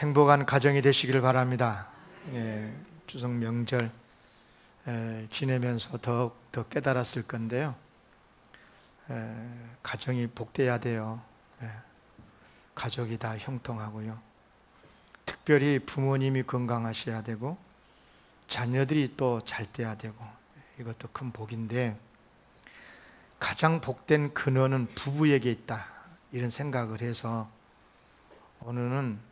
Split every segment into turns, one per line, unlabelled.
행복한 가정이 되시기를 바랍니다. 추석 명절 지내면서 더 깨달았을 건데요. 가정이 복되어야 돼요. 가족이 다 형통하고요. 특별히 부모님이 건강하셔야 되고 자녀들이 또 잘 돼야 되고, 이것도 큰 복인데, 가장 복된 근원은 부부에게 있다, 이런 생각을 해서 오늘은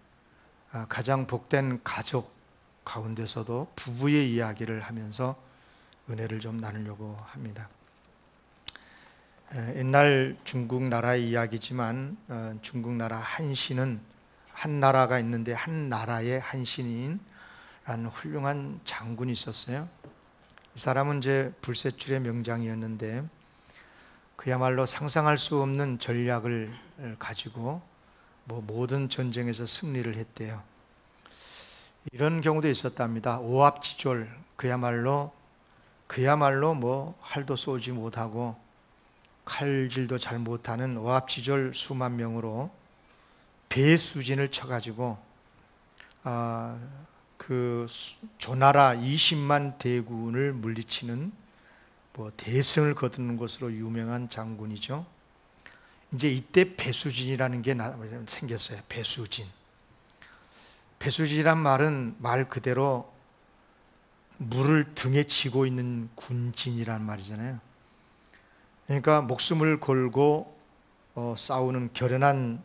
가장 복된 가족 가운데서도 부부의 이야기를 하면서 은혜를 좀 나누려고 합니다. 옛날 중국 나라의 이야기지만, 중국 나라 한신은, 한 나라가 있는데 한 나라의 한신인 라는 훌륭한 장군이 있었어요. 이 사람은 이제 불세출의 명장이었는데, 그야말로 상상할 수 없는 전략을 가지고 모든 전쟁에서 승리를 했대요. 이런 경우도 있었답니다. 오합지졸, 그야말로 활도 쏘지 못하고 칼질도 잘 못하는 오합지졸 수만 명으로 배수진을 쳐가지고 그 조나라 20만 대군을 물리치는 대승을 거두는 것으로 유명한 장군이죠. 이제 이때 배수진이라는 게 생겼어요. 배수진이란 말은 말 그대로 물을 등에 지고 있는 군진이란 말이잖아요. 그러니까 목숨을 걸고 싸우는 결연한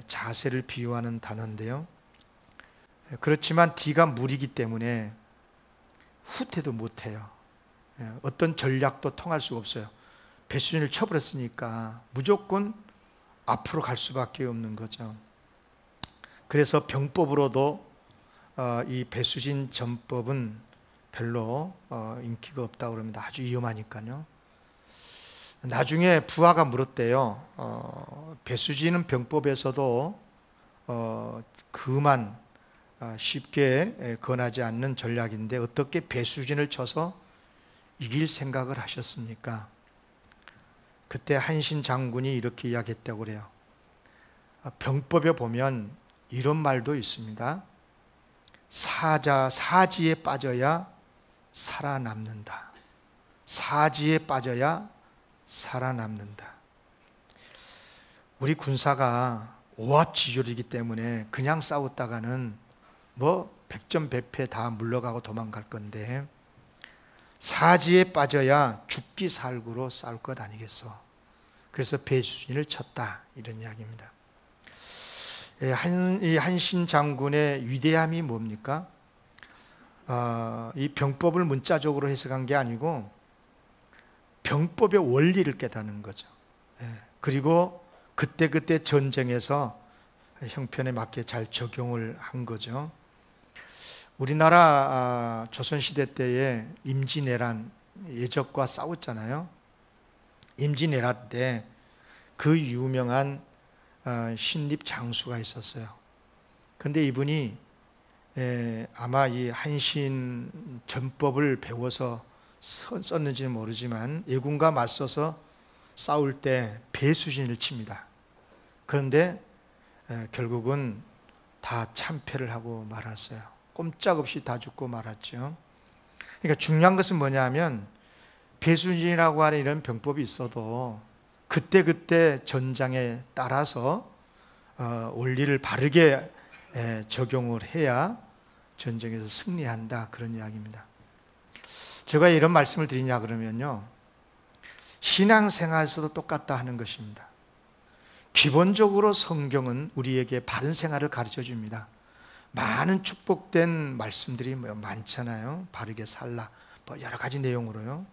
자세를 비유하는 단어인데요. 그렇지만 뒤가 물이기 때문에 후퇴도 못해요. 어떤 전략도 통할 수가 없어요. 배수진을 쳐버렸으니까 무조건 앞으로 갈 수밖에 없는 거죠. 그래서 병법으로도 이 배수진 전법은 별로 인기가 없다고 그럽니다. 아주 위험하니까요. 나중에 부하가 물었대요. 배수진은 병법에서도 그만 쉽게 권하지 않는 전략인데 어떻게 배수진을 쳐서 이길 생각을 하셨습니까? 그때 한신 장군이 이렇게 이야기했다고 그래요. 병법에 보면 이런 말도 있습니다. 사지에 빠져야 살아남는다. 사지에 빠져야 살아남는다. 우리 군사가 오합지졸이기 때문에 그냥 싸웠다가는 백전백패 다 물러가고 도망갈 건데, 사지에 빠져야 죽기 살구로 싸울 것 아니겠어. 그래서 배수진을 쳤다, 이런 이야기입니다. 이 한신 장군의 위대함이 뭡니까? 이 병법을 문자적으로 해석한 게 아니고 병법의 원리를 깨닫는 거죠. 그리고 그때 전쟁에서 형편에 맞게 잘 적용을 한 거죠. 우리나라 조선시대 때에 임진왜란, 예적과 싸웠잖아요. 임진왜란 때 그 유명한 신립장수가 있었어요. 근데 이분이 아마 이 한신 전법을 배워서 썼는지는 모르지만 예군과 맞서서 싸울 때 배수진을 칩니다. 그런데 결국은 다 참패를 하고 말았어요. 꼼짝없이 다 죽고 말았죠. 그러니까 중요한 것은 뭐냐면, 배수진이라고 하는 이런 병법이 있어도 그때 전장에 따라서 원리를 바르게 적용을 해야 전쟁에서 승리한다, 그런 이야기입니다. 제가 이런 말씀을 드리냐 그러면요, 신앙생활에서도 똑같다 하는 것입니다. 기본적으로 성경은 우리에게 바른 생활을 가르쳐 줍니다. 많은 축복된 말씀들이 많잖아요. 바르게 살라, 여러 가지 내용으로요.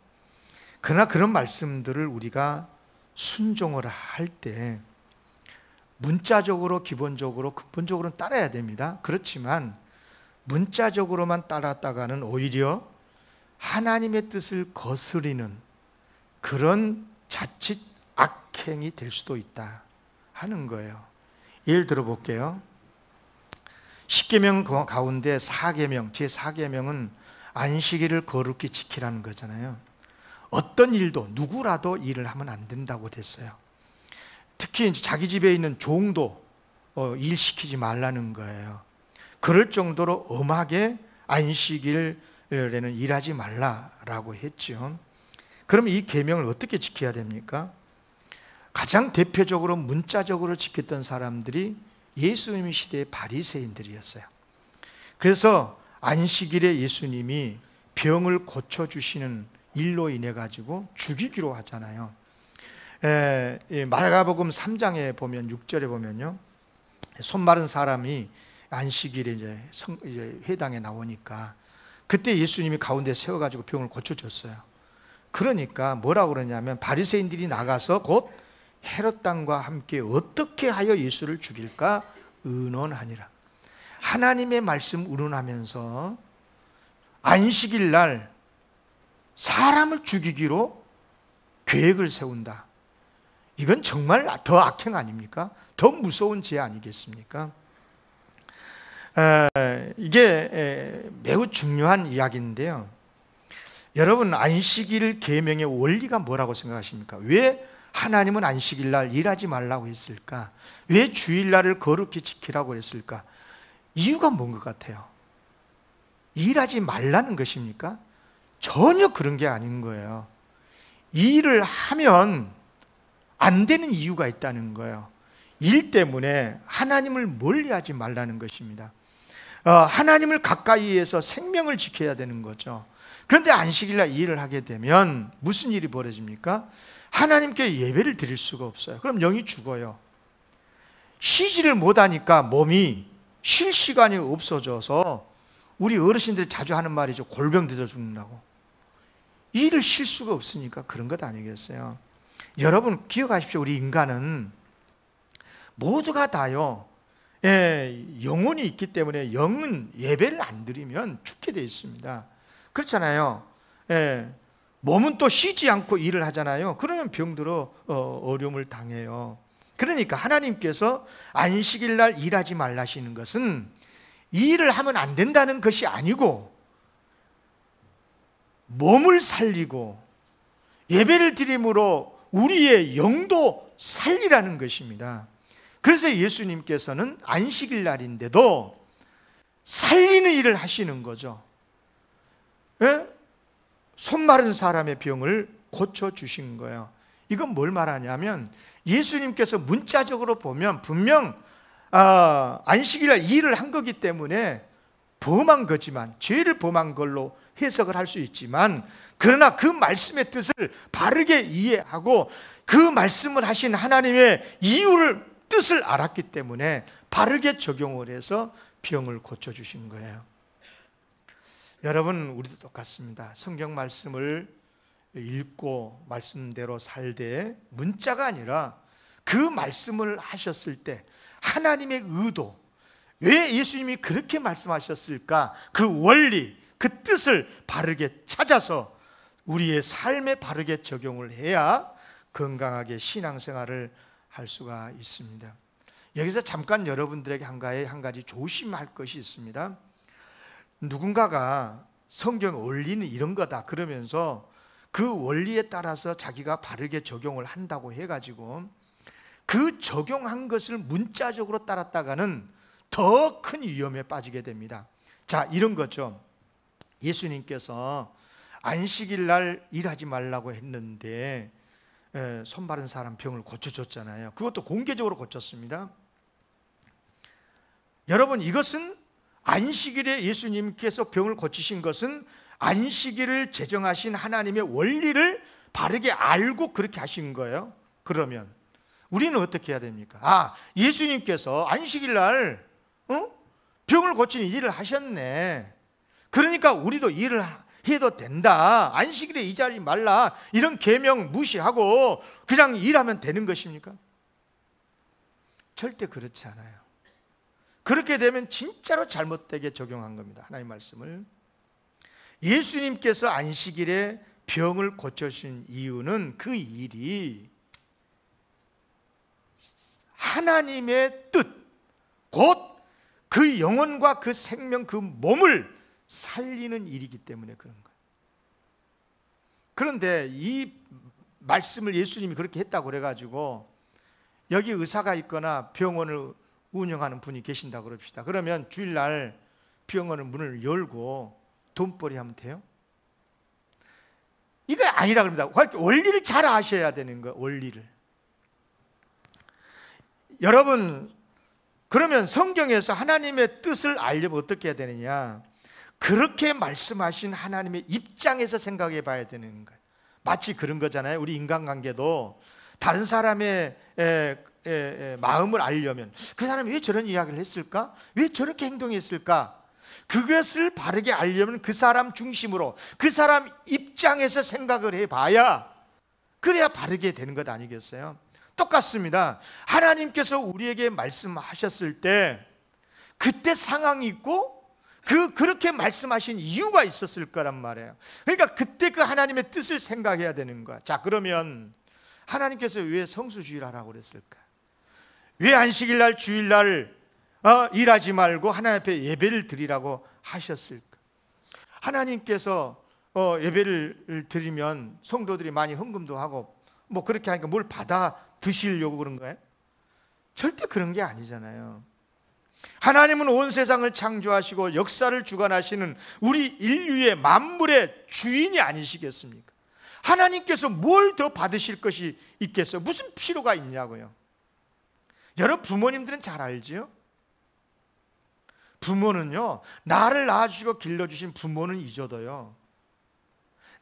그러나 그런 말씀들을 우리가 순종을 할 때 문자적으로, 기본적으로, 근본적으로는 따라야 됩니다. 그렇지만 문자적으로만 따랐다가는 오히려 하나님의 뜻을 거스리는 그런 자칫 악행이 될 수도 있다 하는 거예요. 예를 들어볼게요. 10계명 가운데 4계명, 제4계명은 안식일을 거룩히 지키라는 거잖아요. 어떤 일도, 누구라도 일을 하면 안 된다고 됐어요. 특히 자기 집에 있는 종도 일시키지 말라는 거예요. 그럴 정도로 엄하게 안식일에는 일하지 말라라고 했죠. 그럼 이 계명을 어떻게 지켜야 됩니까? 가장 대표적으로 문자적으로 지켰던 사람들이 예수님 시대의 바리새인들이었어요. 그래서 안식일에 예수님이 병을 고쳐주시는 일로 인해 가지고 죽이기로 하잖아요. 마가복음 3장에 보면 6절에 보면요, 손 마른 사람이 안식일에 이제 회당에 나오니까 그때 예수님이 가운데 세워가지고 병을 고쳐줬어요. 그러니까 뭐라고 그러냐면 바리새인들이 나가서 곧 헤롯 당과 함께 어떻게 하여 예수를 죽일까 의논하니라. 하나님의 말씀 의논하면서 안식일 날 사람을 죽이기로 계획을 세운다. 이건 정말 더 악행 아닙니까? 더 무서운 죄 아니겠습니까? 이게 매우 중요한 이야기인데요. 여러분, 안식일 계명의 원리가 뭐라고 생각하십니까? 왜 하나님은 안식일 날 일하지 말라고 했을까? 왜 주일날을 거룩히 지키라고 했을까? 이유가 뭔 것 같아요? 일하지 말라는 것입니까? 전혀 그런 게 아닌 거예요. 일을 하면 안 되는 이유가 있다는 거예요. 일 때문에 하나님을 멀리하지 말라는 것입니다. 하나님을 가까이에서 생명을 지켜야 되는 거죠. 그런데 안식일날 일을 하게 되면 무슨 일이 벌어집니까? 하나님께 예배를 드릴 수가 없어요. 그럼 영이 죽어요. 쉬지를 못하니까 몸이 쉴 시간이 없어져서 우리 어르신들이 자주 하는 말이죠. 골병 들어 죽는다고. 일을 쉴 수가 없으니까 그런 것 아니겠어요? 여러분 기억하십시오. 우리 인간은 모두가 다요, 영혼이 있기 때문에 영은 예배를 안 드리면 죽게 되어 있습니다. 그렇잖아요. 몸은 또 쉬지 않고 일을 하잖아요. 그러면 병들어 어려움을 당해요. 그러니까 하나님께서 안식일 날 일하지 말라시는 것은 일을 하면 안 된다는 것이 아니고 몸을 살리고 예배를 드림으로 우리의 영도 살리라는 것입니다. 그래서 예수님께서는 안식일 날인데도 살리는 일을 하시는 거죠. 손 마른 사람의 병을 고쳐주신 거예요. 이건 뭘 말하냐면 예수님께서 문자적으로 보면 분명 안식일날 일을 한 거기 때문에 범한 거지만, 죄를 범한 걸로 해석을 할 수 있지만, 그러나 그 말씀의 뜻을 바르게 이해하고 그 말씀을 하신 하나님의 이유를, 뜻을 알았기 때문에 바르게 적용을 해서 병을 고쳐주신 거예요. 여러분, 우리도 똑같습니다. 성경 말씀을 읽고 말씀대로 살되 문자가 아니라 그 말씀을 하셨을 때 하나님의 의도, 왜 예수님이 그렇게 말씀하셨을까? 그 원리, 그 뜻을 바르게 찾아서 우리의 삶에 바르게 적용을 해야 건강하게 신앙생활을 할 수가 있습니다. 여기서 잠깐 여러분들에게 한 가지 조심할 것이 있습니다. 누군가가 성경 원리는 이런 거다 그러면서 그 원리에 따라서 자기가 바르게 적용을 한다고 해가지고 그 적용한 것을 문자적으로 따랐다가는 더 큰 위험에 빠지게 됩니다. 자, 이런 거죠. 예수님께서 안식일 날 일하지 말라고 했는데 손 마른 사람 병을 고쳐줬잖아요. 그것도 공개적으로 고쳤습니다. 여러분, 이것은 안식일에 예수님께서 병을 고치신 것은 안식일을 제정하신 하나님의 원리를 바르게 알고 그렇게 하신 거예요. 그러면 우리는 어떻게 해야 됩니까? 예수님께서 안식일 날 병을 고치는 일을 하셨네. 그러니까 우리도 일을 해도 된다. 안식일에 일하지 말라. 이런 계명 무시하고 그냥 일하면 되는 것입니까? 절대 그렇지 않아요. 그렇게 되면 진짜로 잘못되게 적용한 겁니다. 하나님의 말씀을. 예수님께서 안식일에 병을 고쳐주신 이유는 그 일이 하나님의 뜻, 곧 그 영혼과 그 생명, 그 몸을 살리는 일이기 때문에 그런 거예요. 그런데 이 말씀을 예수님이 그렇게 했다고 그래가지고 여기 의사가 있거나 병원을 운영하는 분이 계신다 그럽시다. 그러면 주일날 병원의 문을 열고 돈벌이 하면 돼요? 이거 아니라 그럽니다. 원리를 잘 아셔야 되는 거예요. 원리를. 여러분, 그러면 성경에서 하나님의 뜻을 알려면 어떻게 해야 되느냐? 그렇게 말씀하신 하나님의 입장에서 생각해 봐야 되는 거예요. 마치 그런 거잖아요. 우리 인간관계도 다른 사람의 마음을 알려면 그 사람이 왜 저런 이야기를 했을까? 왜 저렇게 행동했을까? 그것을 바르게 알려면 그 사람 중심으로 그 사람 입장에서 생각을 해봐야, 그래야 바르게 되는 것 아니겠어요? 똑같습니다. 하나님께서 우리에게 말씀하셨을 때 그때 상황이 있고 그렇게 말씀하신 이유가 있었을 거란 말이에요. 그러니까 그때 그 하나님의 뜻을 생각해야 되는 거야. 자, 그러면 하나님께서 왜 성수주의를 하라고 그랬을까? 왜 안식일날 주일날 일하지 말고 하나님 앞에 예배를 드리라고 하셨을까? 하나님께서 예배를 드리면 성도들이 많이 헌금도 하고 뭐 그렇게 하니까 뭘 받아 드시려고 그런 거예요? 절대 그런 게 아니잖아요. 하나님은 온 세상을 창조하시고 역사를 주관하시는 우리 인류의 만물의 주인이 아니시겠습니까? 하나님께서 뭘 더 받으실 것이 있겠어요? 무슨 필요가 있냐고요? 여러분, 부모님들은 잘 알지요? 부모는요, 나를 낳아주시고 길러주신 부모는 잊어도요,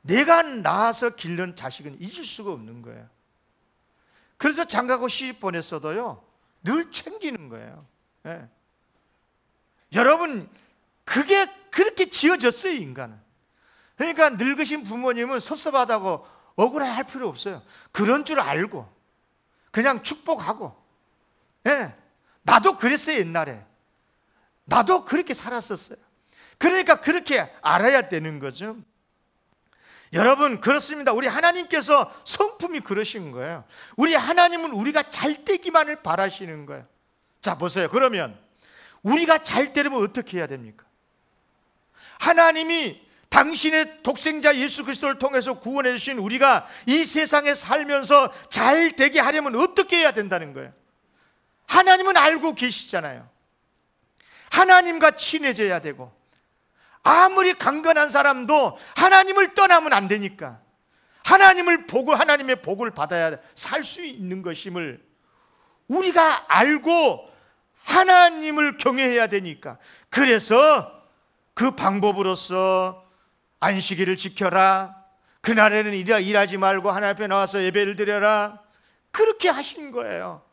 내가 낳아서 기른 자식은 잊을 수가 없는 거예요. 그래서 장가고 시집 보냈어도요 늘 챙기는 거예요. 예. 여러분, 그게 그렇게 지어졌어요, 인간은. 그러니까 늙으신 부모님은 섭섭하다고 억울해할 필요 없어요. 그런 줄 알고 그냥 축복하고. 예. 나도 그랬어요. 옛날에 나도 그렇게 살았었어요. 그러니까 그렇게 알아야 되는 거죠. 여러분, 그렇습니다. 우리 하나님께서 성품이 그러신 거예요. 우리 하나님은 우리가 잘 되기만을 바라시는 거예요. 자, 보세요. 그러면 우리가 잘 되려면 어떻게 해야 됩니까? 하나님이 당신의 독생자 예수 그리스도를 통해서 구원해 주신 우리가 이 세상에 살면서 잘 되게 하려면 어떻게 해야 된다는 거예요? 하나님은 알고 계시잖아요. 하나님과 친해져야 되고, 아무리 강건한 사람도 하나님을 떠나면 안 되니까 하나님을 보고 하나님의 복을 받아야 살 수 있는 것임을 우리가 알고 하나님을 경외해야 되니까, 그래서 그 방법으로서 안식일을 지켜라, 그날에는 일하지 말고 하나님 앞에 나와서 예배를 드려라, 그렇게 하신 거예요.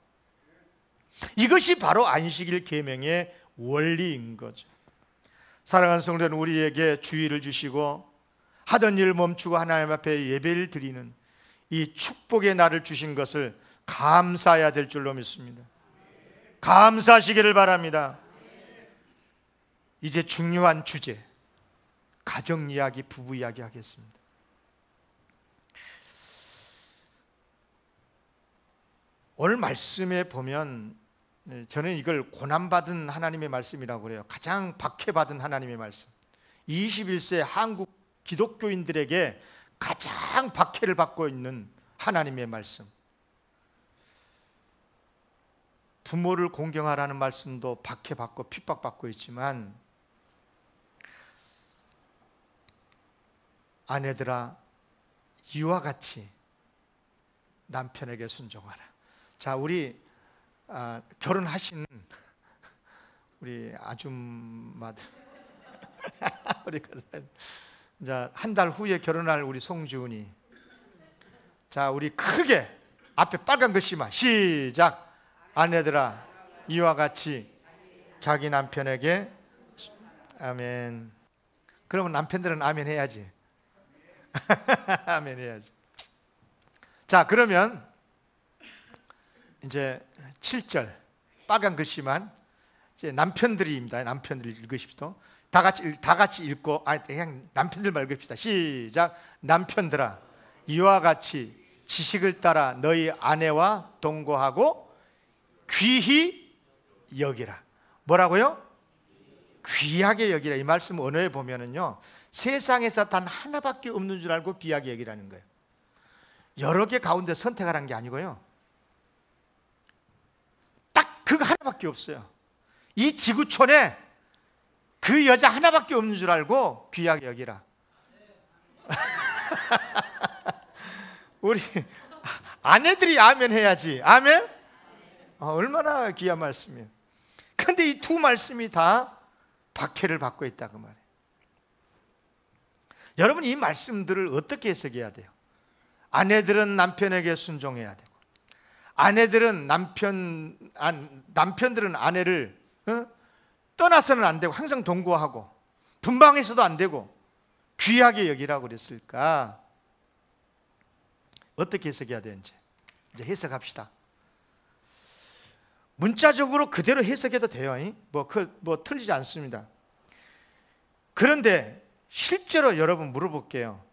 이것이 바로 안식일 계명의 원리인 거죠. 사랑하는 성도 여러분, 우리에게 주의를 주시고 하던 일 멈추고 하나님 앞에 예배를 드리는 이 축복의 날을 주신 것을 감사해야 될 줄로 믿습니다. 감사하시기를 바랍니다. 이제 중요한 주제, 가정 이야기, 부부 이야기 하겠습니다. 오늘 말씀에 보면 저는 이걸 고난받은 하나님의 말씀이라고 그래요. 가장 박해받은 하나님의 말씀. 21세 한국 기독교인들에게 가장 박해를 받고 있는 하나님의 말씀. 부모를 공경하라는 말씀도 박해받고 핍박받고 있지만, 아내들아 이와 같이 남편에게 순종하라. 자, 우리 결혼하신 우리 아줌마들 우리 자, 한 달 후에 결혼할 우리 송지훈이, 자, 우리 크게 앞에 빨간 글씨만 시작. 아내들아 이와 같이 자기 남편에게. 아멘. 그러면 남편들은 아멘 해야지. 아멘 해야지. 자, 그러면 이제 7절 빨간 글씨만 이제 남편들입니다. 남편들 읽으십시오. 다 같이 읽고, 그냥 남편들만 읽읍시다. 시작. 남편들아 이와 같이 지식을 따라 너희 아내와 동거하고 귀히 여기라. 뭐라고요? 귀하게 여기라. 이 말씀 언어에 보면은요, 세상에서 단 하나밖에 없는 줄 알고 귀하게 여기라는 거예요. 여러 개 가운데 선택하라는 게 아니고요, 딱 그 그거 하나밖에 없어요. 이 지구촌에 그 여자 하나밖에 없는 줄 알고 귀하게 여기라. 우리 아내들이 아멘 해야지. 아멘? 얼마나 귀한 말씀이에요. 그런데 이 두 말씀이 다 박해를 받고 있다 그 말이에요. 여러분, 이 말씀들을 어떻게 해석해야 돼요? 아내들은 남편에게 순종해야 되고, 아내들은 남편들은 아내를 떠나서는 안 되고, 항상 동거하고, 분방해서도 안 되고, 귀하게 여기라고 그랬을까? 어떻게 해석해야 되는지 이제 해석합시다. 문자적으로 그대로 해석해도 돼요. 뭐 틀리지 않습니다. 그런데 실제로 여러분 물어볼게요.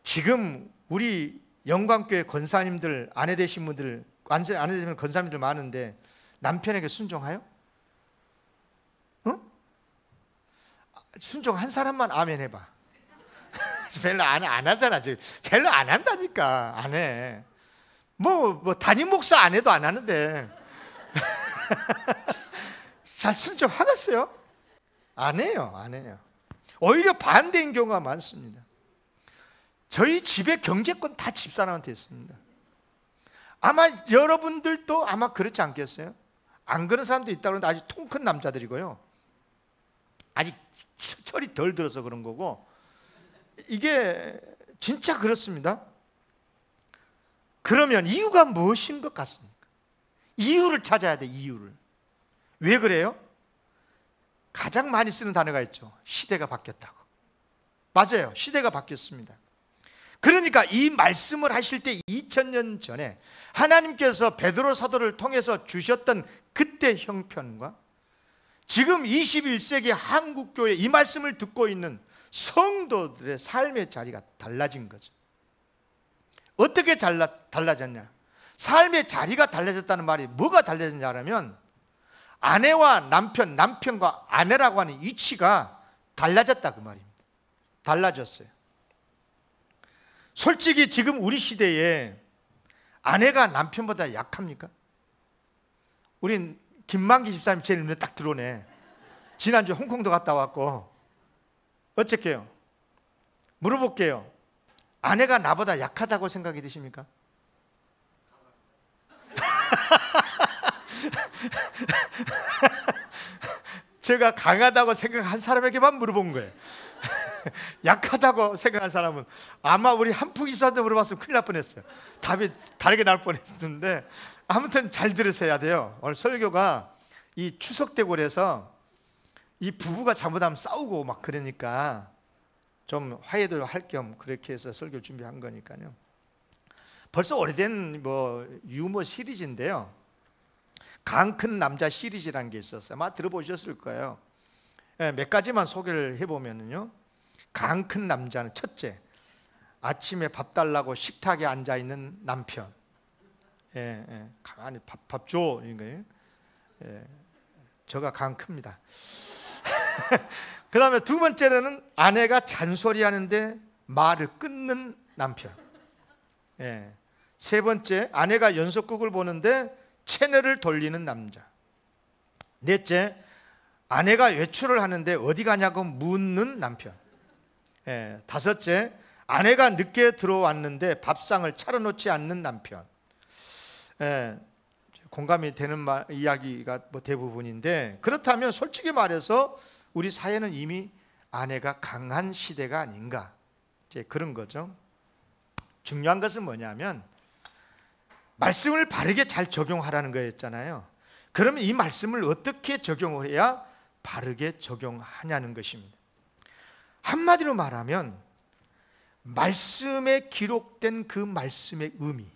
지금 우리 영광교회 권사님들, 아내 되신 분들, 아내 되신 권사님들 많은데 남편에게 순종해요? 순종한 사람만 아멘 해봐. 별로 안 하잖아. 지금 별로 안 한다니까. 안 해. 뭐 담임 목사 안 해도 안 하는데 잘 순종하겠어요? 안 해요. 안 해요. 오히려 반대인 경우가 많습니다. 저희 집의 경제권 다 집사람한테 있습니다. 아마 여러분들도 아마 그렇지 않겠어요? 안 그런 사람도 있다고 하는데 아주 통 큰 남자들이고요, 아직 철이 덜 들어서 그런 거고, 이게 진짜 그렇습니다. 그러면 이유가 무엇인 것 같습니까? 이유를 찾아야 돼. 이유를. 왜 그래요? 가장 많이 쓰는 단어가 있죠. 시대가 바뀌었다고. 맞아요. 시대가 바뀌었습니다. 그러니까 이 말씀을 하실 때 2000년 전에 하나님께서 베드로 사도를 통해서 주셨던 그때 형편과 지금 21세기 한국교회 이 말씀을 듣고 있는 성도들의 삶의 자리가 달라진 거죠. 어떻게 달라졌냐? 삶의 자리가 달라졌다는 말이 뭐가 달라졌냐 하면 아내와 남편, 남편과 아내라고 하는 위치가 달라졌다 그 말입니다. 달라졌어요. 솔직히 지금 우리 시대에 아내가 남편보다 약합니까? 우린 김만기 집사님 제일 눈에 딱 들어오네. 지난주에 홍콩도 갔다 왔고. 어떻게요? 물어볼게요. 아내가 나보다 약하다고 생각이 드십니까? 제가 강하다고 생각한 사람에게만 물어본 거예요. 약하다고 생각한 사람은 아마 우리 한풍 집사한테 물어봤으면 큰일 날 뻔했어요. 답이 다르게 나올 뻔했는데, 아무튼 잘 들으셔야 돼요. 오늘 설교가 이 추석 되고 그래서 이 부부가 잘못하면 싸우고 막 그러니까 좀 화해도 할 겸 그렇게 해서 설교를 준비한 거니까요. 벌써 오래된 유머 시리즈인데요, 강 큰 남자 시리즈라는 게 있었어요. 아마 들어보셨을 거예요. 몇 가지만 소개를 해보면요, 강 큰 남자는 첫째, 아침에 밥 달라고 식탁에 앉아 있는 남편. 가만히 밥 줘, 이런 거예요. 저가 강 큽니다. 그 다음에 두 번째는 아내가 잔소리하는데 말을 끊는 남편. 세 번째, 아내가 연속극을 보는데 채널을 돌리는 남자. 넷째, 아내가 외출을 하는데 어디 가냐고 묻는 남편. 다섯째, 아내가 늦게 들어왔는데 밥상을 차려놓지 않는 남편. 공감이 되는 이야기가 대부분인데, 그렇다면 솔직히 말해서 우리 사회는 이미 아내가 강한 시대가 아닌가, 이제 그런 거죠. 중요한 것은 뭐냐면 말씀을 바르게 잘 적용하라는 거였잖아요. 그러면 이 말씀을 어떻게 적용을 해야 바르게 적용하냐는 것입니다. 한마디로 말하면 말씀에 기록된 그 말씀의 의미,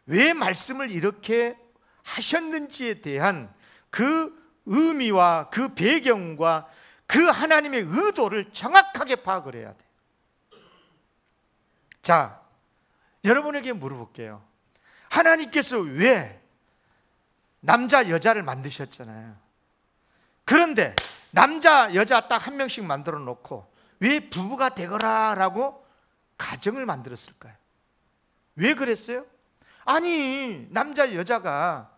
왜 말씀을 이렇게 하셨는지에 대한 그 의미와 그 배경과 그 하나님의 의도를 정확하게 파악을 해야 돼요. 자, 여러분에게 물어볼게요. 하나님께서 왜 남자 여자를 만드셨잖아요. 그런데 남자 여자 딱 한 명씩 만들어 놓고 왜 부부가 되거라 라고 가정을 만들었을까요? 왜 그랬어요? 아니, 남자 여자가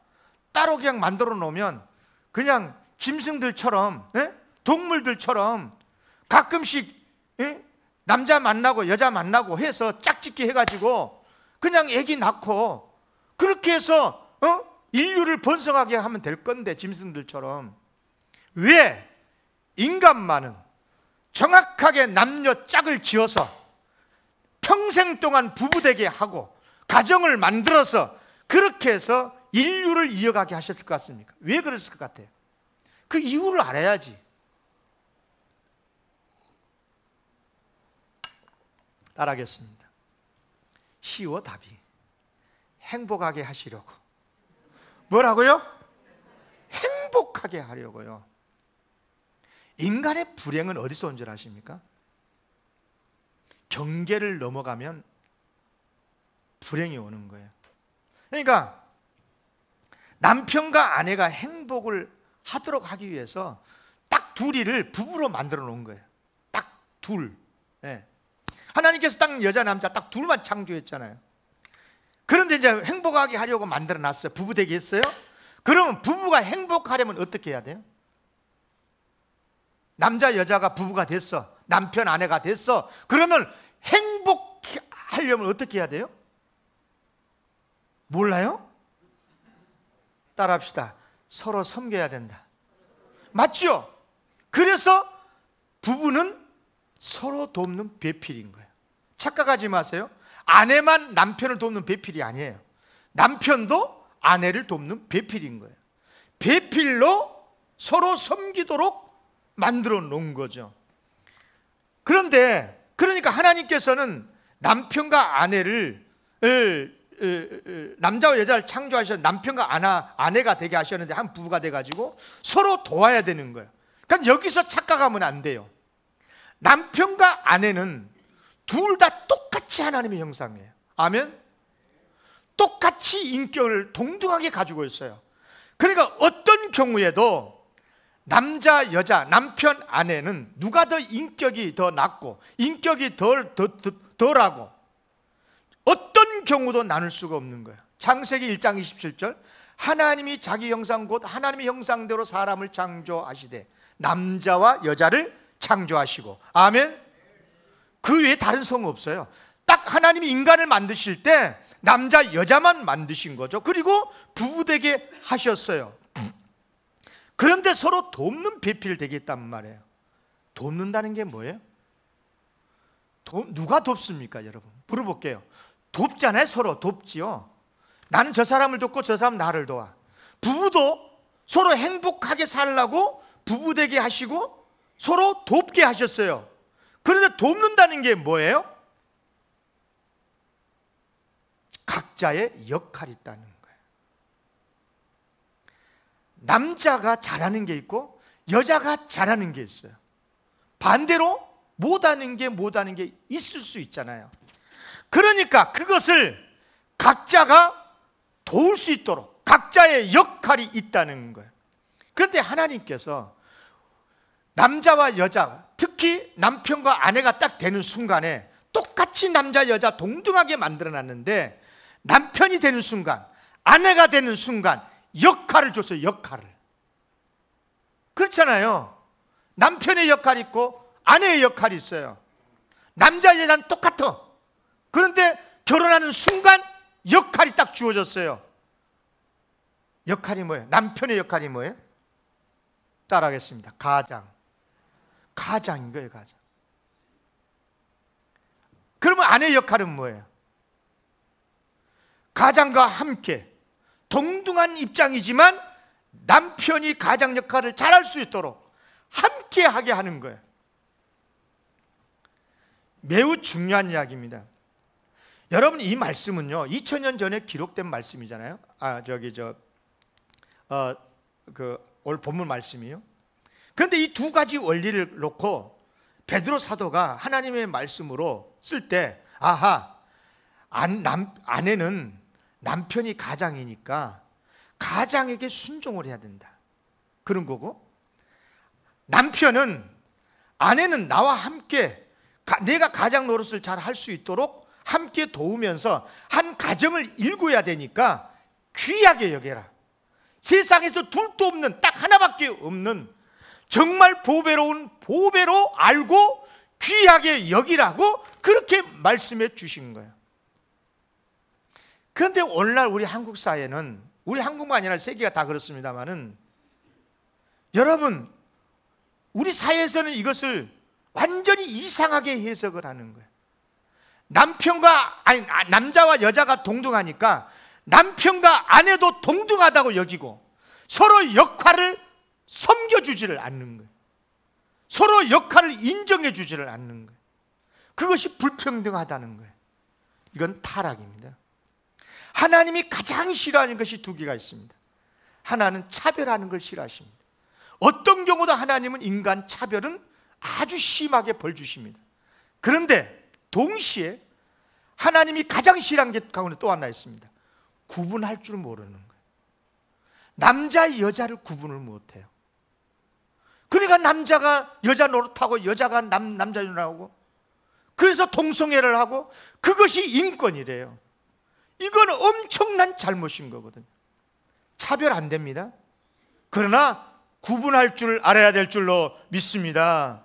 따로 그냥 만들어 놓으면 그냥 짐승들처럼, 동물들처럼 가끔씩 남자 만나고 여자 만나고 해서 짝짓기 해가지고 그냥 애기 낳고 그렇게 해서 인류를 번성하게 하면 될 건데, 짐승들처럼. 왜 인간만은 정확하게 남녀 짝을 지어서 평생 동안 부부되게 하고 가정을 만들어서 그렇게 해서 인류를 이어가게 하셨을 것 같습니까? 왜 그랬을 것 같아요? 그 이유를 알아야지. 따라하겠습니다. 쉬워, 답이. 행복하게 하시려고. 뭐라고요? 행복하게 하려고요. 인간의 불행은 어디서 온 줄 아십니까? 경계를 넘어가면 불행이 오는 거예요. 그러니까 남편과 아내가 행복을 하도록 하기 위해서 딱 둘이를 부부로 만들어 놓은 거예요. 딱 둘. 하나님께서 딱 여자 남자 딱 둘만 창조했잖아요. 그런데 이제 행복하게 하려고 만들어 놨어요. 부부 되게 했어요. 그러면 부부가 행복하려면 어떻게 해야 돼요? 남자 여자가 부부가 됐어. 남편 아내가 됐어. 그러면 행복하려면 어떻게 해야 돼요? 몰라요? 따라합시다. 서로 섬겨야 된다. 맞죠? 그래서 부부는 서로 돕는 배필인 거예요. 착각하지 마세요. 아내만 남편을 돕는 배필이 아니에요. 남편도 아내를 돕는 배필인 거예요. 배필로 서로 섬기도록 만들어 놓은 거죠. 그런데 그러니까 하나님께서는 남편과 아내를 남자와 여자를 창조하셔서 남편과 아내가 되게 하셨는데 한 부부가 돼가지고 서로 도와야 되는 거예요. 그러니까 여기서 착각하면 안 돼요. 남편과 아내는 둘 다 똑같이 하나님의 형상이에요. 아멘? 똑같이 인격을 동등하게 가지고 있어요. 그러니까 어떤 경우에도 남자, 여자, 남편, 아내는 누가 더 인격이 더 낮고 인격이 덜하고 어떤 경우도 나눌 수가 없는 거예요. 창세기 1장 27절 하나님이 자기 형상 곧 하나님의 형상대로 사람을 창조하시되 남자와 여자를 창조하시고. 아멘. 그 외에 다른 성 없어요. 딱 하나님이 인간을 만드실 때 남자 여자만 만드신 거죠. 그리고 부부되게 하셨어요. 그런데 서로 돕는 배필 되겠단 말이에요. 돕는다는 게 뭐예요? 누가 돕습니까, 여러분? 물어볼게요. 돕잖아요. 서로 돕지요. 나는 저 사람을 돕고 저 사람 나를 도와. 부부도 서로 행복하게 살라고 부부되게 하시고 서로 돕게 하셨어요. 그런데 돕는다는 게 뭐예요? 각자의 역할이 있다는 거예요. 남자가 잘하는 게 있고 여자가 잘하는 게 있어요. 반대로 못하는 게 있을 수 있잖아요. 그러니까 그것을 각자가 도울 수 있도록 각자의 역할이 있다는 거예요. 그런데 하나님께서 남자와 여자, 특히 남편과 아내가 딱 되는 순간에 똑같이 남자 여자 동등하게 만들어놨는데 남편이 되는 순간, 아내가 되는 순간 역할을 줬어요. 역할을. 그렇잖아요. 남편의 역할이 있고 아내의 역할이 있어요. 남자 여자는 똑같아. 그런데 결혼하는 순간 역할이 딱 주어졌어요. 역할이 뭐예요? 남편의 역할이 뭐예요? 따라하겠습니다. 가장인 거예요. 가장. 그러면 아내의 역할은 뭐예요? 가장과 함께 동등한 입장이지만 남편이 가장 역할을 잘할 수 있도록 함께 하게 하는 거예요. 매우 중요한 이야기입니다. 여러분, 이 말씀은요 2000년 전에 기록된 말씀이잖아요. 오늘 본문 말씀이요. 그런데 이 두 가지 원리를 놓고 베드로 사도가 하나님의 말씀으로 쓸 때, 아내는 남편이 가장이니까 가장에게 순종을 해야 된다, 그런 거고, 아내는 나와 함께 내가 가장 노릇을 잘 할 수 있도록 함께 도우면서 한 가정을 일구어야 되니까 귀하게 여겨라. 세상에서 둘도 없는, 딱 하나밖에 없는 정말 보배로운 보배로 알고 귀하게 여기라고 그렇게 말씀해 주신 거예요. 그런데 오늘날 우리 한국 사회는, 우리 한국만 아니라 세계가 다 그렇습니다만은, 여러분, 우리 사회에서는 이것을 완전히 이상하게 해석을 하는 거예요. 남자와 여자가 동등하니까 남편과 아내도 동등하다고 여기고 서로 역할을 섬겨주지를 않는 거예요. 서로 역할을 인정해 주지를 않는 거예요. 그것이 불평등하다는 거예요. 이건 타락입니다. 하나님이 가장 싫어하는 것이 두 개가 있습니다. 하나는 차별하는 걸 싫어하십니다. 어떤 경우도 하나님은 인간 차별은 아주 심하게 벌 주십니다. 그런데 동시에 하나님이 가장 싫어하는 게 가운데 또 하나 있습니다. 구분할 줄 모르는 거예요. 남자 여자를 구분을 못해요. 그러니까 남자가 여자 노릇하고 여자가 남자 노릇하고, 그래서 동성애를 하고, 그것이 인권이래요. 이건 엄청난 잘못인 거거든요. 차별 안 됩니다. 그러나 구분할 줄 알아야 될 줄로 믿습니다.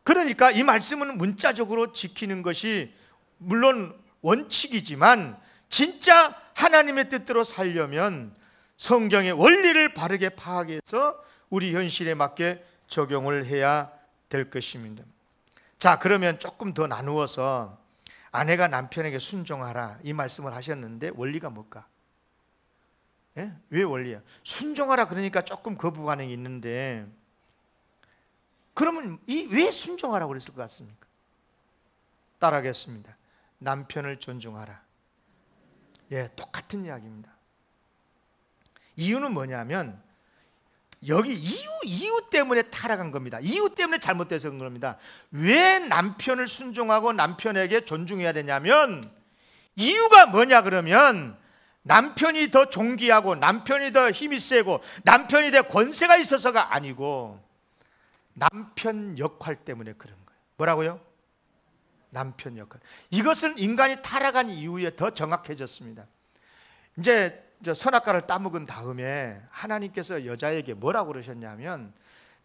그러니까 이 말씀은 문자적으로 지키는 것이 물론 원칙이지만, 진짜 하나님의 뜻대로 살려면 성경의 원리를 바르게 파악해서 우리 현실에 맞게 적용을 해야 될 것입니다. 자, 그러면 조금 더 나누어서 아내가 남편에게 순종하라, 이 말씀을 하셨는데 원리가 뭘까? 예? 왜 원리야? 순종하라 그러니까 조금 거부 반응이 있는데, 그러면 왜 순종하라고 그랬을 것 같습니까? 따라하겠습니다. 남편을 존중하라. 예, 똑같은 이야기입니다. 이유는 뭐냐면, 여기 이유 때문에 타락한 겁니다. 이유 때문에 잘못돼서 그런 겁니다. 왜 남편을 순종하고 남편에게 존중해야 되냐면, 이유가 뭐냐 그러면, 남편이 더 존귀하고 남편이 더 힘이 세고 남편이 더 권세가 있어서가 아니고 남편 역할 때문에 그런 거예요. 뭐라고요? 남편 역할. 이것은 인간이 타락한 이후에 더 정확해졌습니다. 이제 선악과를 따먹은 다음에 하나님께서 여자에게 뭐라고 그러셨냐면,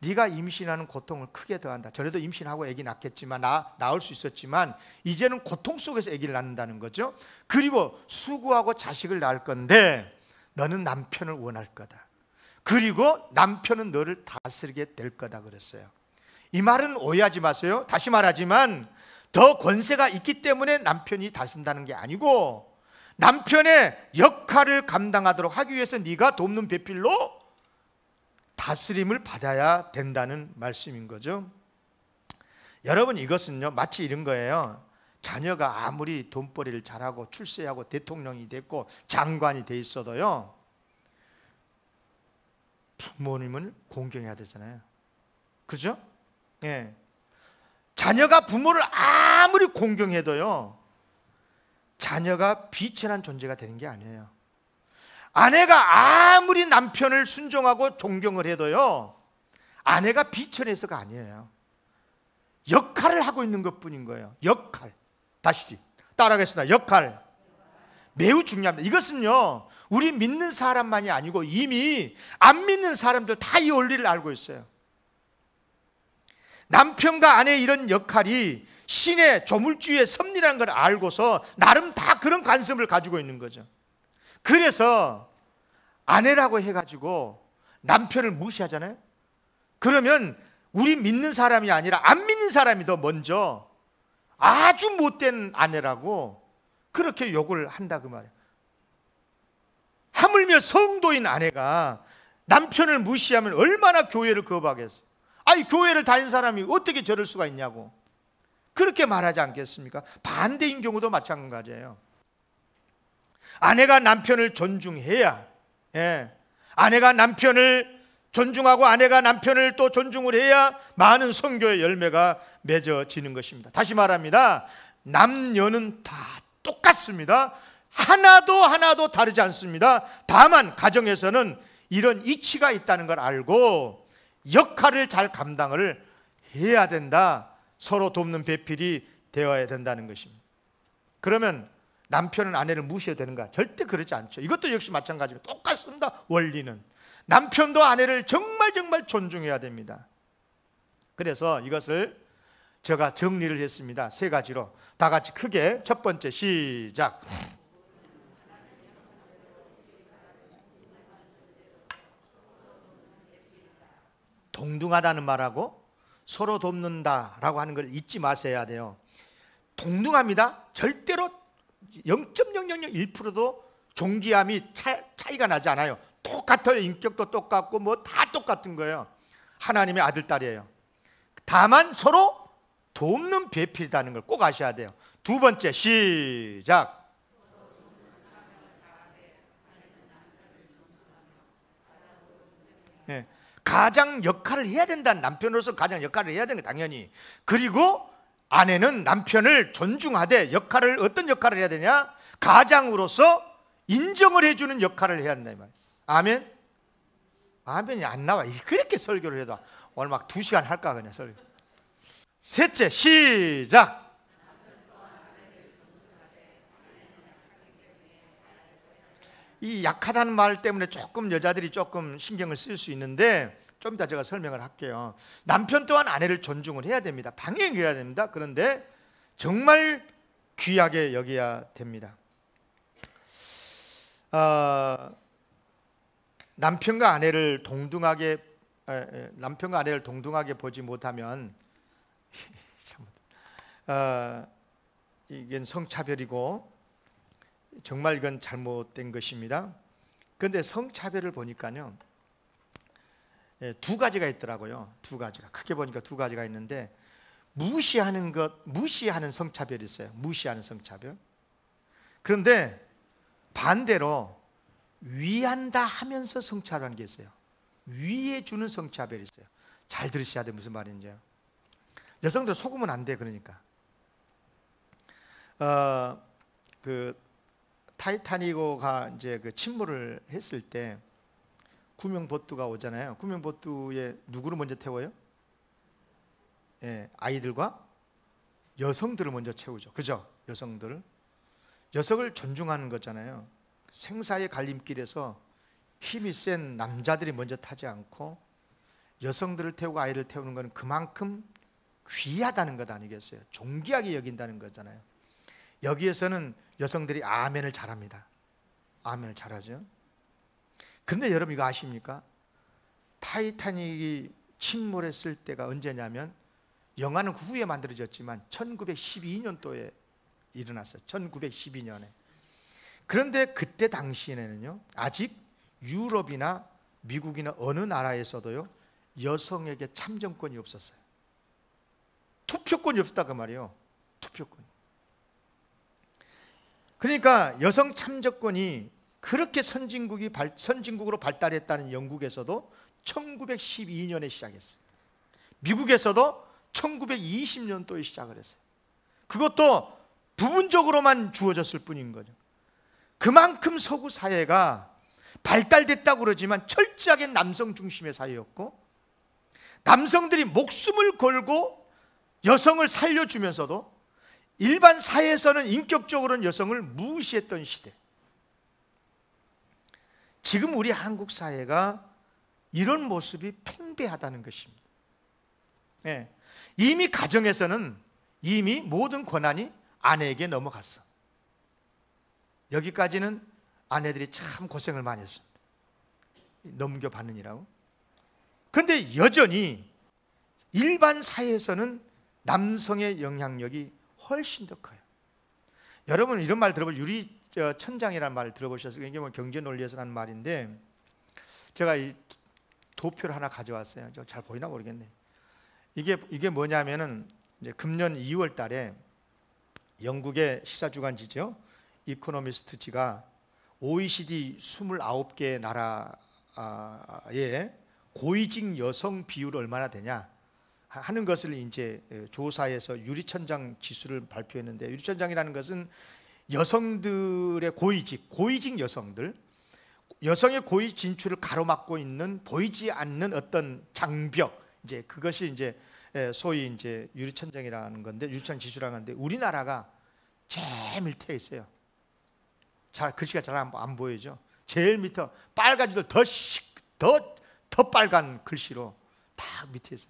네가 임신하는 고통을 크게 더한다. 전에도 임신하고 아기 낳겠지만, 낳을 수 있었지만 이제는 고통 속에서 아기를 낳는다는 거죠. 그리고 수고하고 자식을 낳을 건데 너는 남편을 원할 거다. 그리고 남편은 너를 다스리게 될 거다 그랬어요. 이 말은 오해하지 마세요. 다시 말하지만 더 권세가 있기 때문에 남편이 다스린다는 게 아니고, 남편의 역할을 감당하도록 하기 위해서 네가 돕는 배필로 다스림을 받아야 된다는 말씀인 거죠. 여러분, 이것은요 마치 이런 거예요. 자녀가 아무리 돈벌이를 잘하고 출세하고 대통령이 됐고 장관이 돼 있어도요, 부모님을 공경해야 되잖아요. 그죠? 예. 자녀가 부모를 아무리 공경해도요, 자녀가 비천한 존재가 되는 게 아니에요. 아내가 아무리 남편을 순종하고 존경을 해도요, 아내가 비천해서가 아니에요. 역할을 하고 있는 것뿐인 거예요. 역할. 다시 따라하겠습니다. 역할. 매우 중요합니다. 이것은요 우리 믿는 사람만이 아니고 이미 안 믿는 사람들 다 이 원리를 알고 있어요. 남편과 아내의 이런 역할이 신의 조물주의 섭리라는 걸 알고서 나름 다 그런 관심을 가지고 있는 거죠. 그래서 아내라고 해가지고 남편을 무시하잖아요. 그러면 우리 믿는 사람이 아니라 안 믿는 사람이 더 먼저 아주 못된 아내라고 그렇게 욕을 한다 그 말이에요. 하물며 성도인 아내가 남편을 무시하면 얼마나 교회를 거부하겠어요. 아니, 교회를 다닌 사람이 어떻게 저럴 수가 있냐고 그렇게 말하지 않겠습니까? 반대인 경우도 마찬가지예요. 아내가 남편을 존중해야, 아내가 남편을 존중하고 아내가 남편을 또 존중을 해야 많은 선교의 열매가 맺어지는 것입니다. 다시 말합니다. 남녀는 다 똑같습니다. 하나도 다르지 않습니다. 다만 가정에서는 이런 이치가 있다는 걸 알고 역할을 잘 감당을 해야 된다. 서로 돕는 배필이 되어야 된다는 것입니다. 그러면 남편은 아내를 무시해도 되는가? 절대 그러지 않죠. 이것도 역시 마찬가지입니다. 똑같습니다. 원리는 남편도 아내를 정말 존중해야 됩니다. 그래서 이것을 제가 정리를 했습니다. 세 가지로. 다 같이 크게 첫 번째 시작. 동등하다는 말하고 서로 돕는다라고 하는 걸 잊지 마셔야 돼요. 동등합니다. 절대로 0.0001%도 존귀함이 차이가 나지 않아요. 똑같아요. 인격도 똑같고 뭐 다 똑같은 거예요. 하나님의 아들, 딸이에요. 다만 서로 돕는 배필이라는 걸 꼭 아셔야 돼요. 두 번째 시작. 네. 가장 역할을 해야 된다는, 남편으로서 가장 역할을 해야 되는 거 당연히. 그리고 아내는 남편을 존중하되 어떤 역할을 해야 되냐? 가장으로서 인정을 해주는 역할을 해야 한다 이 말이에요. 아멘? 아멘이 안 나와. 그렇게 설교를 해도 오늘 막 2시간 할까 그냥 설교. 셋째 시작. 이 약하다는 말 때문에 조금 여자들이 조금 신경을 쓸 수 있는데 좀 이따 제가 설명을 할게요. 남편 또한 아내를 존중을 해야 됩니다. 방해를 해야 됩니다. 그런데 정말 귀하게 여겨야 됩니다. 남편과 아내를 동등하게 보지 못하면 이건 성차별이고 정말 이건 잘못된 것입니다. 그런데 성차별을 보니까요, 두 가지가 있더라고요. 두 가지가, 크게 보니까 두 가지가 있는데, 무시하는 성차별이 있어요. 무시하는 성차별. 그런데 반대로 위한다 하면서 성차별한 게 있어요. 위해 주는 성차별이 있어요. 잘 들으셔야 돼요. 무슨 말인지요. 여성들 속으면 안 돼. 그러니까 그 타이타닉호가 이제 그 침몰을 했을 때 구명보트가 오잖아요. 구명보트에 누구를 먼저 태워요? 아이들과 여성들을 먼저 채우죠. 그죠? 여성을 존중하는 거잖아요. 생사의 갈림길에서 힘이 센 남자들이 먼저 타지 않고 여성들을 태우고 아이를 태우는 것은 그만큼 귀하다는 것 아니겠어요? 존귀하게 여긴다는 거잖아요. 여기에서는 여성들이 아멘을 잘합니다. 아멘을 잘하죠. 그런데 여러분 이거 아십니까? 타이타닉이 침몰했을 때가 언제냐면, 영화는 그 후에 만들어졌지만 1912년도에 일어났어요. 1912년에. 그런데 그때 당시에는요, 아직 유럽이나 미국이나 어느 나라에서도요, 여성에게 참정권이 없었어요. 투표권이 없었다 그 말이에요. 투표권. 그러니까 여성 참정권이 그렇게 선진국으로 발달했다는 영국에서도 1912년에 시작했어요. 미국에서도 1920년도에 시작을 했어요. 그것도 부분적으로만 주어졌을 뿐인 거죠. 그만큼 서구 사회가 발달됐다고 그러지만 철저하게 남성 중심의 사회였고, 남성들이 목숨을 걸고 여성을 살려주면서도 일반 사회에서는 인격적으로는 여성을 무시했던 시대. 지금 우리 한국 사회가 이런 모습이 팽배하다는 것입니다. 이미 가정에서는 이미 모든 권한이 아내에게 넘어갔어. 여기까지는 아내들이 참 고생을 많이 했습니다. 넘겨받느니라고. 그런데 여전히 일반 사회에서는 남성의 영향력이 훨씬 더 커요. 여러분 이런 말 들어보셨어요? 유리천장이라는 말 들어보셨어요? 이게 뭐 경제 논리에서 하는 말인데, 제가 이 도표를 하나 가져왔어요. 잘 보이나 모르겠네. 이게 뭐냐면은 이제 금년 2월 달에 영국의 시사주간지죠, 이코노미스트지가 OECD 29개 나라의 고위직 여성 비율이 얼마나 되냐 하는 것을 이제 조사해서 유리천장 지수를 발표했는데, 유리천장이라는 것은 여성들의 고위직 여성들, 여성의 고위 진출을 가로막고 있는 보이지 않는 어떤 장벽, 이제 그것이 이제 소위 이제 유리천장이라는 건데, 유리천장 지수라는 건데, 우리나라가 제일 밑에 있어요. 잘 글씨가 잘 안 보이죠. 제일 밑에 빨간지도 더 빨간 글씨로 딱 밑에서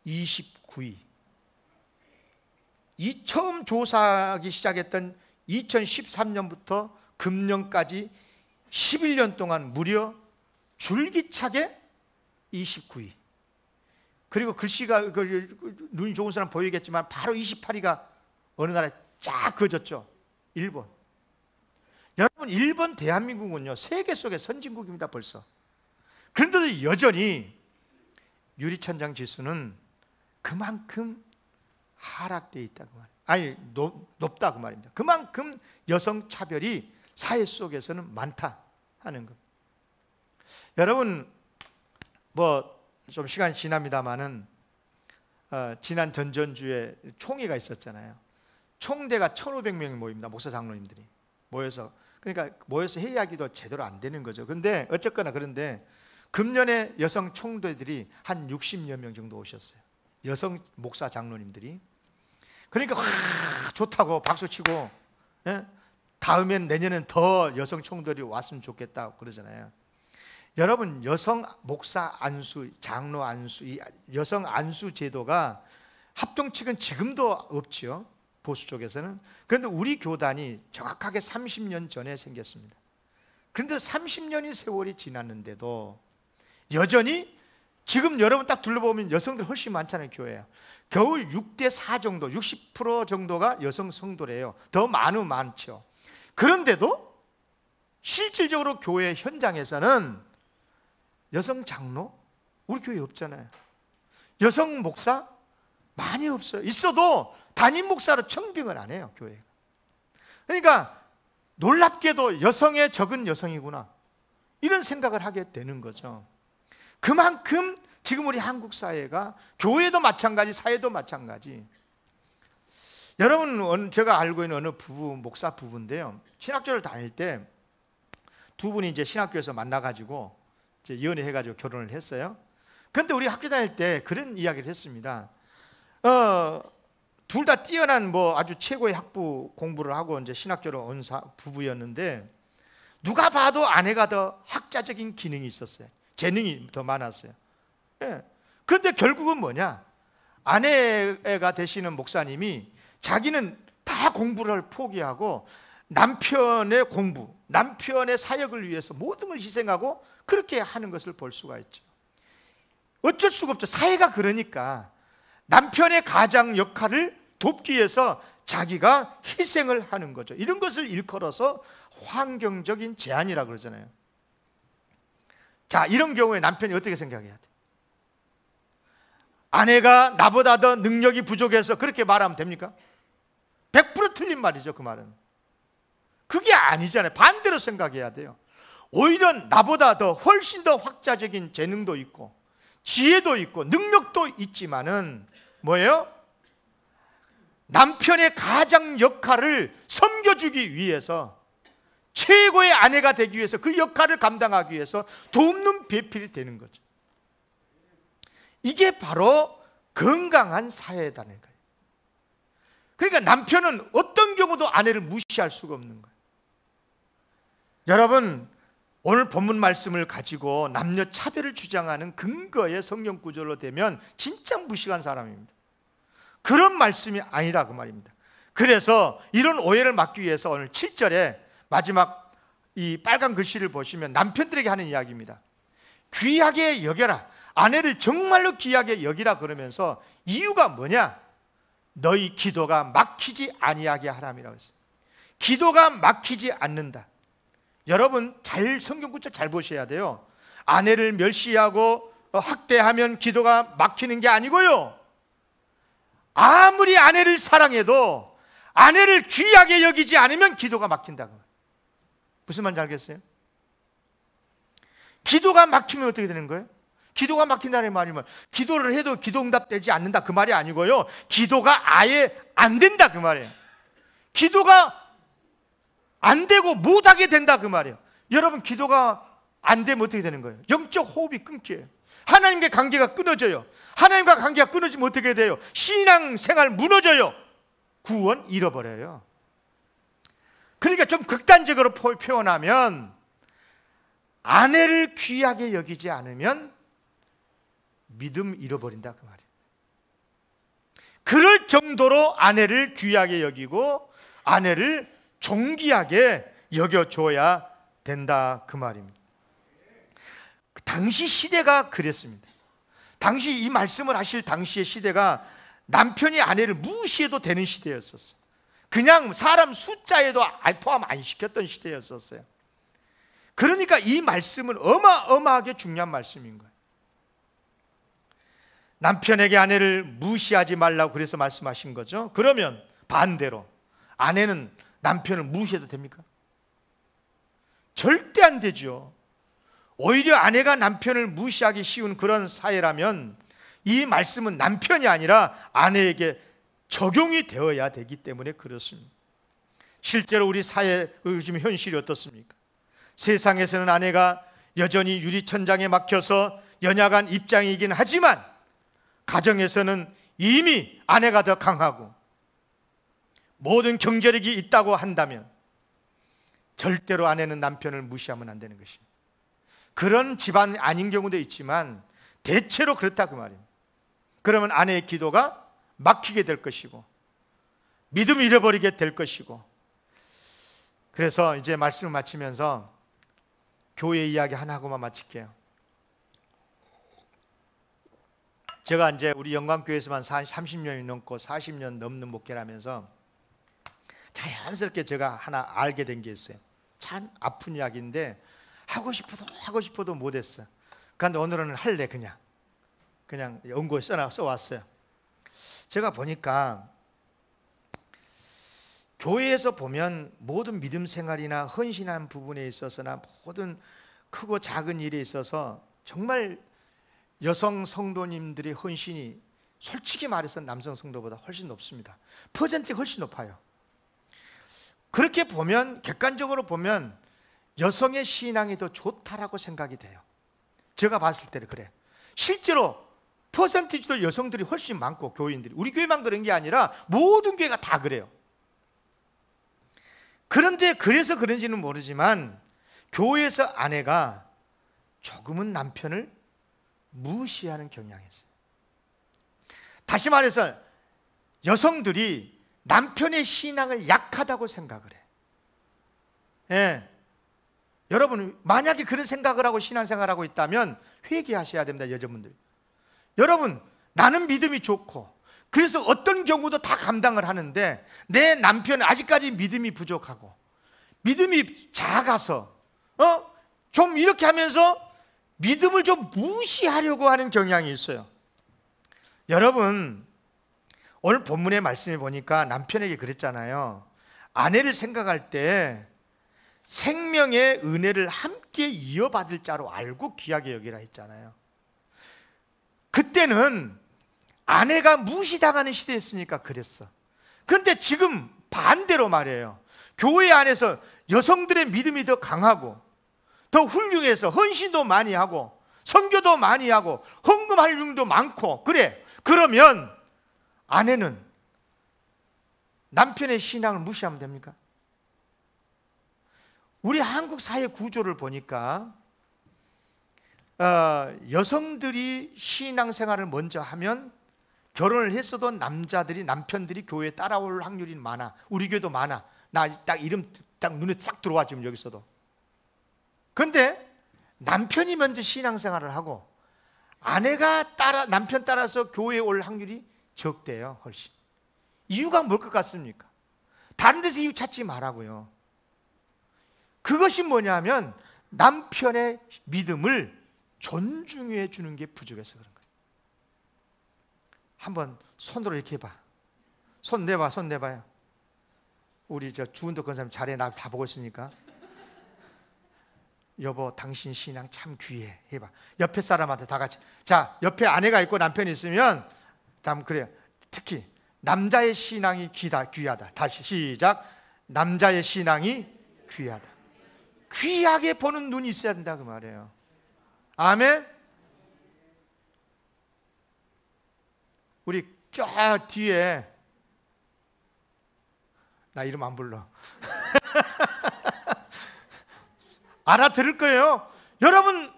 29위. 이 처음 조사하기 시작했던 2013년부터 금년까지 11년 동안 무려 줄기차게 29위. 그리고 글씨가 눈이 좋은 사람 보이겠지만 바로 28위가 어느 나라에 쫙 그어졌죠. 일본. 여러분, 일본 대한민국은요 세계 속의 선진국입니다. 벌써. 그런데도 여전히 유리천장 지수는 그만큼 하락되어 있다 그 말. 아니 높다 그 말입니다. 그만큼 여성 차별이 사회 속에서는 많다 하는 것. 여러분, 뭐 좀 시간이 지납니다만은 지난 전전주에 총회가 있었잖아요. 총대가 1,500명이 모입니다. 목사 장로님들이 모여서, 그러니까 모여서 회의하기도 제대로 안 되는 거죠. 근데 어쨌거나 그런데 금년에 여성 총대들이 한 60여 명 정도 오셨어요. 여성 목사 장로님들이. 그러니까 좋다고 박수치고, 예? 다음엔 내년엔 더 여성 총들이 왔으면 좋겠다고 그러잖아요. 여러분, 여성 목사 안수, 장로 안수, 이 여성 안수 제도가 합동 측은 지금도 없지요, 보수 쪽에서는. 그런데 우리 교단이 정확하게 30년 전에 생겼습니다. 그런데 30년의 세월이 지났는데도 여전히 지금 여러분 딱 둘러보면 여성들 훨씬 많잖아요. 교회에 겨우 6대 4 정도, 60% 정도가 여성 성도래요. 더 많죠. 그런데도 실질적으로 교회 현장에서는 여성 장로 우리 교회에 없잖아요. 여성 목사 많이 없어요. 있어도 담임 목사로 청빙을 안 해요, 교회가. 그러니까 놀랍게도 여성에 적은 여성이구나, 이런 생각을 하게 되는 거죠. 그만큼 지금 우리 한국 사회가, 교회도 마찬가지, 사회도 마찬가지. 여러분, 제가 알고 있는 어느 부부, 목사 부부인데요, 신학교를 다닐 때 두 분이 이제 신학교에서 만나가지고 이제 연애해가지고 결혼을 했어요. 그런데 우리 학교 다닐 때 그런 이야기를 했습니다. 둘 다 뛰어난 아주 최고의 학부 공부를 하고 이제 신학교를 온 부부였는데, 누가 봐도 아내가 더 학자적인 기능이 있었어요. 재능이 더 많았어요. 예. 그런데 결국은 뭐냐? 아내가 되시는 목사님이 자기는 다 공부를 포기하고 남편의 공부, 남편의 사역을 위해서 모든 걸 희생하고 그렇게 하는 것을 볼 수가 있죠. 어쩔 수가 없죠. 사회가 그러니까 남편의 가장 역할을 돕기 위해서 자기가 희생을 하는 거죠. 이런 것을 일컬어서 환경적인 제한이라고 그러잖아요. 자, 이런 경우에 남편이 어떻게 생각해야 돼? 아내가 나보다 더 능력이 부족해서 그렇게 말하면 됩니까? 100% 틀린 말이죠. 그 말은 그게 아니잖아요. 반대로 생각해야 돼요. 오히려 나보다 훨씬 더 학자적인 재능도 있고 지혜도 있고 능력도 있지만은 뭐예요? 남편의 가장 역할을 섬겨주기 위해서, 최고의 아내가 되기 위해서, 그 역할을 감당하기 위해서 돕는 배필이 되는 거죠. 이게 바로 건강한 사회라는 거예요. 그러니까 남편은 어떤 경우도 아내를 무시할 수가 없는 거예요. 여러분, 오늘 본문 말씀을 가지고 남녀 차별을 주장하는 근거의 성경 구절로 되면 진짜 무식한 사람입니다. 그런 말씀이 아니라 그 말입니다. 그래서 이런 오해를 막기 위해서 오늘 7절에 마지막 이 빨간 글씨를 보시면 남편들에게 하는 이야기입니다. 귀하게 여겨라, 아내를 정말로 귀하게 여기라 그러면서 이유가 뭐냐? 너희 기도가 막히지 아니하게 하람이라고 했어요. 기도가 막히지 않는다. 여러분, 성경 구절 잘 보셔야 돼요. 아내를 멸시하고 학대하면 기도가 막히는 게 아니고요, 아무리 아내를 사랑해도 아내를 귀하게 여기지 않으면 기도가 막힌다. 무슨 말인지 알겠어요? 기도가 막히면 어떻게 되는 거예요? 기도가 막힌다는 말이면 기도를 해도 기도 응답되지 않는다 그 말이 아니고요, 기도가 아예 안 된다 그 말이에요. 기도가 안 되고 못하게 된다 그 말이에요. 여러분, 기도가 안 되면 어떻게 되는 거예요? 영적 호흡이 끊겨요. 하나님과 관계가 끊어져요. 하나님과 관계가 끊어지면 어떻게 돼요? 신앙생활 무너져요. 구원 잃어버려요. 그러니까 좀 극단적으로 표현하면 아내를 귀하게 여기지 않으면 믿음 잃어버린다 그 말이에요. 그럴 정도로 아내를 귀하게 여기고 아내를 존귀하게 여겨줘야 된다 그 말입니다. 당시 시대가 그랬습니다. 당시 이 말씀을 하실 당시의 시대가 남편이 아내를 무시해도 되는 시대였었어요. 그냥 사람 숫자에도 포함 안 시켰던 시대였었어요. 그러니까 이 말씀은 어마어마하게 중요한 말씀인 거예요. 남편에게 아내를 무시하지 말라고 그래서 말씀하신 거죠. 그러면 반대로 아내는 남편을 무시해도 됩니까? 절대 안 되죠. 오히려 아내가 남편을 무시하기 쉬운 그런 사회라면 이 말씀은 남편이 아니라 아내에게 적용이 되어야 되기 때문에 그렇습니다. 실제로 우리 사회의 요즘 현실이 어떻습니까? 세상에서는 아내가 여전히 유리천장에 막혀서 연약한 입장이긴 하지만 가정에서는 이미 아내가 더 강하고 모든 경제력이 있다고 한다면 절대로 아내는 남편을 무시하면 안 되는 것입니다. 그런 집안 아닌 경우도 있지만 대체로 그렇다 그 말입니다. 그러면 아내의 기도가 막히게 될 것이고 믿음을 잃어버리게 될 것이고, 그래서 이제 말씀을 마치면서 교회 이야기 하나 하고만 마칠게요. 제가 이제 우리 영광교회에서만 30년이 넘고 40년 넘는 목회를 하면서 자연스럽게 제가 하나 알게 된 게 있어요. 참 아픈 이야기인데 하고 싶어도 못했어요. 그런데 오늘은 할래. 그냥 연구에 써왔어요. 제가 보니까 교회에서 보면 모든 믿음 생활이나 헌신한 부분에 있어서나 모든 크고 작은 일에 있어서 정말 여성 성도님들의 헌신이 솔직히 말해서 남성 성도보다 훨씬 높습니다. 퍼센트가 훨씬 높아요. 그렇게 보면, 객관적으로 보면 여성의 신앙이 더 좋다라고 생각이 돼요. 제가 봤을 때는 그래. 실제로 퍼센티지도 여성들이 훨씬 많고, 교인들이, 우리 교회만 그런 게 아니라 모든 교회가 다 그래요. 그런데 그래서 그런지는 모르지만 교회에서 아내가 조금은 남편을 무시하는 경향이 있어요. 다시 말해서 여성들이 남편의 신앙을 약하다고 생각을 해. 예. 여러분, 만약에 그런 생각을 하고 신앙생활을 하고 있다면 회개하셔야 됩니다, 여자분들. 여러분, 나는 믿음이 좋고 그래서 어떤 경우도 다 감당을 하는데 내 남편은 아직까지 믿음이 부족하고 믿음이 작아서 좀 이렇게 하면서 믿음을 좀 무시하려고 하는 경향이 있어요. 여러분, 오늘 본문의 말씀을 보니까 남편에게 그랬잖아요. 아내를 생각할 때 생명의 은혜를 함께 이어받을 자로 알고 귀하게 여기라 했잖아요. 그때는 아내가 무시당하는 시대였으니까 그랬어. 그런데 지금 반대로 말이에요. 교회 안에서 여성들의 믿음이 더 강하고 더 훌륭해서 헌신도 많이 하고 선교도 많이 하고 헌금할 융도 많고 그래. 그러면 아내는 남편의 신앙을 무시하면 됩니까? 우리 한국 사회 구조를 보니까 여성들이 신앙생활을 먼저 하면 결혼을 했어도 남편들이 교회에 따라올 확률이 많아. 우리 교회도 많아. 나 딱 이름 딱 눈에 싹 들어와 지금 여기서도. 그런데 남편이 먼저 신앙생활을 하고 아내가 남편 따라서 교회에 올 확률이 적대요, 훨씬. 이유가 뭘 것 같습니까? 다른 데서 이유 찾지 말라고요. 그것이 뭐냐면 남편의 믿음을 존중해 주는 게 부족해서 그런 거예요. 한번 손으로 이렇게 해봐. 손 내봐요. 우리 주은덕 권사님 잘해. 나 다 보고 있으니까. 여보, 당신 신앙 참 귀해. 해봐. 옆에 사람한테 다 같이. 자, 옆에 아내가 있고 남편이 있으면 그래요. 특히 남자의 신앙이 귀하다. 다시 시작. 남자의 신앙이 귀하다. 귀하게 보는 눈이 있어야 된다 그 말이에요. 아멘. 우리 저 뒤에 나 이름 안 불러. 알아들을 거예요. 여러분,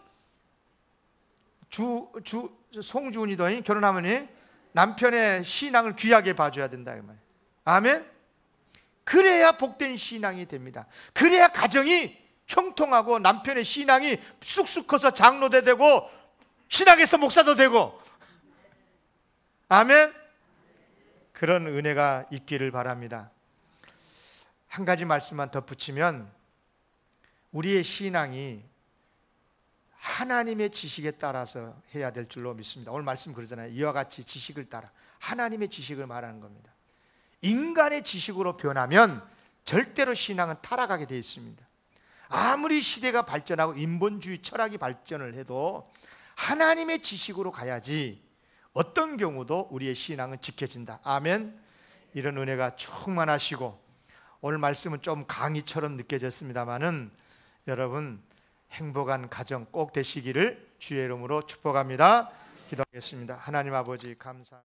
송주은이도 결혼하면 남편의 신앙을 귀하게 봐줘야 된다, 이 말이에요. 아멘. 그래야 복된 신앙이 됩니다. 그래야 가정이 형통하고 남편의 신앙이 쑥쑥 커서 장로도 되고 신학에서 목사도 되고, 아멘. 그런 은혜가 있기를 바랍니다. 한 가지 말씀만 덧붙이면, 우리의 신앙이 하나님의 지식에 따라서 해야 될 줄로 믿습니다. 오늘 말씀 그러잖아요. 이와 같이 지식을 따라. 하나님의 지식을 말하는 겁니다. 인간의 지식으로 변하면 절대로 신앙은 타락하게 되어 있습니다. 아무리 시대가 발전하고 인본주의 철학이 발전을 해도 하나님의 지식으로 가야지 어떤 경우도 우리의 신앙은 지켜진다. 아멘. 이런 은혜가 충만하시고, 오늘 말씀은 좀 강의처럼 느껴졌습니다마는 여러분 행복한 가정 꼭 되시기를 주의 이름으로 축복합니다. 기도하겠습니다. 하나님 아버지 감사합니다.